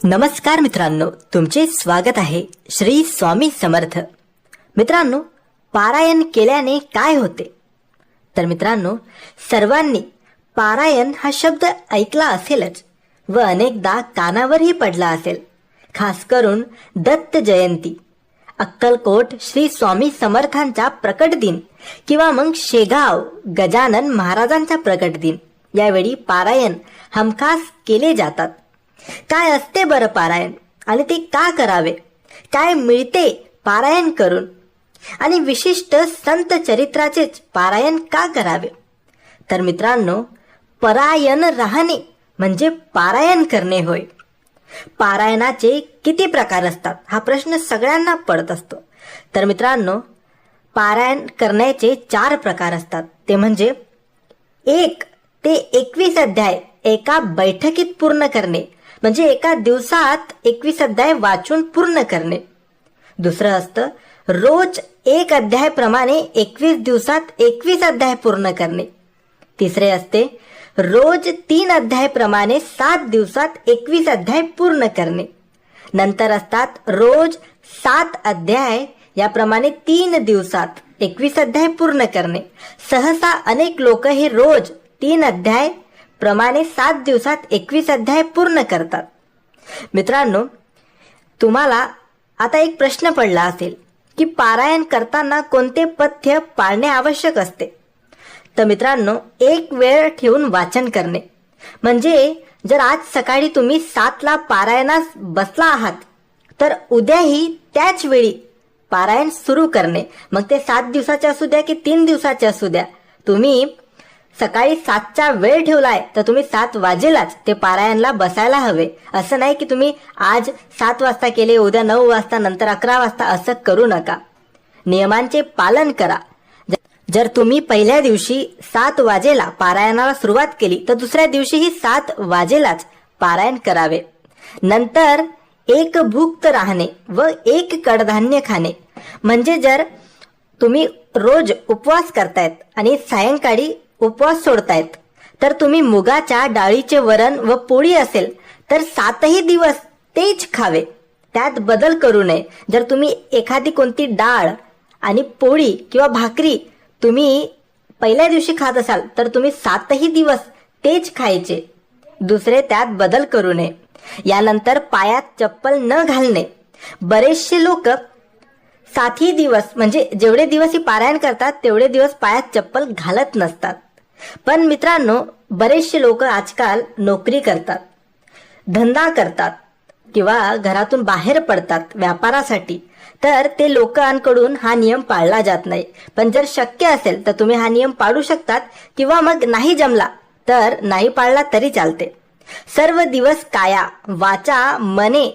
नमस्कार मित्रांनो, तुमचे स्वागत आहे श्री स्वामी समर्थ. मित्रांनो, पारायण केल्याने काय होते? तर मित्रांनो, सर्वांनी पारायण हा शब्द ऐकला असेलच व अनेकदा कानावरही पडला असेल. खास करून दत्त जयंती, अक्कलकोट श्री स्वामी समर्थांचा प्रकट दिन किंवा मग शेगाव गजानन महाराजांचा प्रकट दिन, यावेळी पारायण हमखास केले जातात. काय असते बरं पारायण आणि ते का करावे? काय मिळते पारायण करून? आणि विशिष्ट संत चरित्राचेच पारायण का करावे? तर मित्रांनो, परायण राहणे म्हणजे पारायण करणे होय. पारायणाचे किती प्रकार असतात हा प्रश्न सगळ्यांना पडत असतो. तर मित्रांनो, पारायण करण्याचे 4 प्रकार असतात. ते म्हणजे 1 ते 21 अध्याय एका बैठकीत पूर्ण करणे, म्हणजे एका दिवसात 21 अध्याय वाचून पूर्ण करणे. दुसरं असतं रोज 1 अध्याय प्रमाणे 21 दिवसात 21 अध्याय पूर्ण करणे. तिसरे असते रोज 3 अध्याय प्रमाणे 7 दिवसात 21 अध्याय पूर्ण करणे. नंतर असतात रोज 7 अध्याय याप्रमाणे 3 दिवसात 21 अध्याय पूर्ण करणे. सहसा अनेक लोक हे रोज 3 अध्याय प्रमाणे 7 दिवसात 21 अध्याय पूर्ण करतात. मित्रांनो, तुम्हाला आता एक प्रश्न पडला असेल की पारायण करताना कोणते पथ्य पाळणे आवश्यक असते? तर मित्रांनो, एक वेळ ठेवून वाचन करणे, म्हणजे जर आज सकाळी तुम्ही 7ला पारायणास बसला आहात तर उद्याही त्याच वेळी पारायण सुरू करणे. मग ते 7 दिवसाचे असू द्या की 3 दिवसाचे असू द्या, तुम्ही सकाळी 7चा वेळ ठेवलाय तर तुम्ही 7 वाजेलाच ते पारायणला बसायला हवे. असं नाही की तुम्ही आज 7 वाजता केले, उद्या 9 वाजता, नंतर 11 वाजता, असं करू नका. नियमांचे पालन करा. जर तुम्ही पहिल्या दिवशी 7 वाजेला पारायणाला सुरुवात केली तर दुसऱ्या दिवशीही 7 वाजेलाच पारायण करावे. नंतर 1 भुक्त राहणे व 1 कडधान्य खाणे, म्हणजे जर तुम्ही रोज उपवास करतायत आणि सायंकाळी उपवास सोडतायत तर तुम्ही मुगाच्या डाळीचे वरण व पोळी असेल तर 7ही दिवस तेच खावे, त्यात बदल करू नये. जर तुम्ही एखादी कोणती डाळ आणि पोळी किंवा भाकरी तुम्ही पहिल्या दिवशी खात असाल तर तुम्ही 7ही दिवस तेच खायचे, दुसरे त्यात बदल करू नये. यानंतर पायात चप्पल न घालणे. बरेचसे लोक 7ही दिवस म्हणजे जेवढे दिवस ही पारायण करतात तेवढे दिवस पायात चप्पल घालत नसतात. पण मित्रांनो, बरेचसे लोक आजकाल नोकरी करतात, धंदा करतात किंवा घरातून बाहेर पडतात व्यापारासाठी, तर ते लोकांकडून हा नियम पाळला जात नाही. पण जर शक्य असेल तर तुम्ही हा नियम पाळू शकतात किंवा मग नाही जमला तर नाही पाळला तरी चालते. सर्व दिवस काया वाचा मने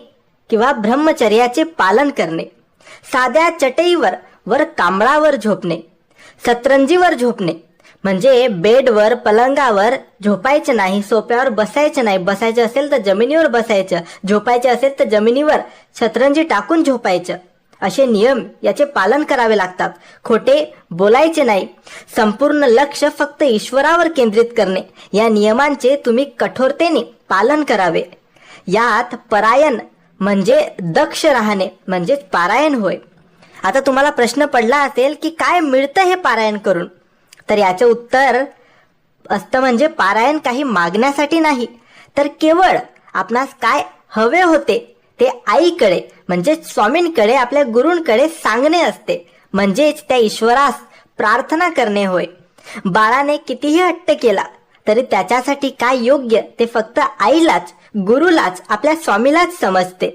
किंवा ब्रह्मचर्याचे पालन करणे. साध्या चटईवर वर कांबळावर झोपणे. सतरंजीवर झोपणे म्हणजे बेडवर पलंगावर झोपायचे नाही, सोप्यावर बसायचे नाही. बसायचे असेल तर जमिनीवर बसायचं, झोपायचे असेल तर जमिनीवर सतरंजी टाकून झोपायचं. असे नियम याचे पालन करावे लागतात. खोटे बोलायचे नाही. संपूर्ण लक्ष फक्त ईश्वरावर केंद्रित करणे, या नियमांचे तुम्ही कठोरतेने पालन करावे. यात परायण म्हणजे दक्ष राहणे म्हणजेच पारायण होय. आता तुम्हाला प्रश्न पडला असेल की काय मिळतं हे पारायण करून? तर याचे उत्तर असतं म्हणजे पारायण काही मागण्यासाठी नाही, तर केवळ आपणास काय हवे होते ते आईकडे म्हणजे स्वामींकडे, आपल्या गुरूंकडे सांगणे असते, म्हणजेच त्या ईश्वरास प्रार्थना करणे होय. बाळाने कितीही हट्ट केला तरी त्याच्यासाठी काय योग्य ते फक्त आईलाच, गुरुलाच, आपल्या स्वामीलाच समजते.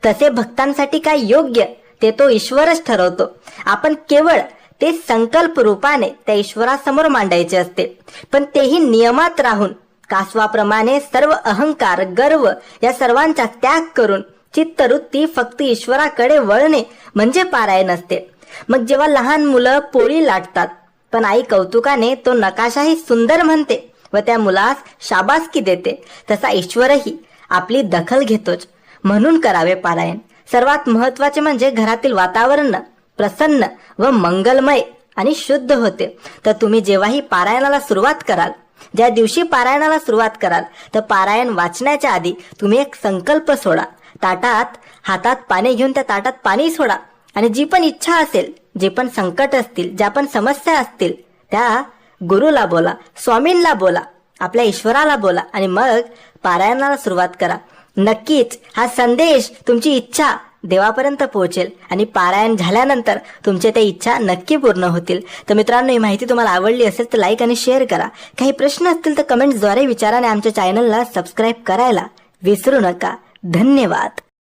तसे भक्तांसाठी काय योग्य ते तो ईश्वरच ठरवतो. आपण केवळ ते संकल्प रूपाने त्या ईश्वरासमोर मांडायचे असते, पण तेही नियमात राहून. कासवाप्रमाणे सर्व अहंकार, गर्व या सर्वांचा त्याग करून चित्तवृत्ती फक्त ईश्वराकडे वळणे म्हणजे पारायण असते. मग जेव्हा लहान मुलं पोळी लाटतात पण आई कौतुकाने तो नकाशाही सुंदर म्हणते व त्या मुलास शाबासकी देते, तसा ईश्वरही आपली दखल घेतोच. म्हणून करावे पारायण. सर्वात महत्वाचे म्हणजे घरातील वातावरण प्रसन्न व मंगलमय आणि शुद्ध होते. तर तुम्ही जेव्हाही पारायणाला सुरुवात कराल ज्या दिवशी पारायणाला सुरुवात कराल तर पारायण वाचण्याच्या आधी तुम्ही एक संकल्प सोडा. हातात पाणी घेऊन त्या ताटात पाणी सोडा आणि जी पण इच्छा असेल, जे पण संकट असतील, ज्या पण समस्या असतील त्या गुरुला बोला, स्वामींना बोला, आपल्या ईश्वराला बोला आणि मग पारायणाला सुरुवात करा. नक्कीच हा संदेश, तुमची इच्छा देवापर्यंत पोहोचेल आणि पारायण झाल्यानंतर तुमच्या त्या इच्छा नक्की पूर्ण होतील. तर मित्रांनो, ही माहिती तुम्हाला आवडली असेल तर लाईक आणि शेअर करा. काही प्रश्न असतील तर कमेंट्सद्वारे विचारा आणि आमच्या चॅनलला सबस्क्राईब करायला विसरू नका. धन्यवाद.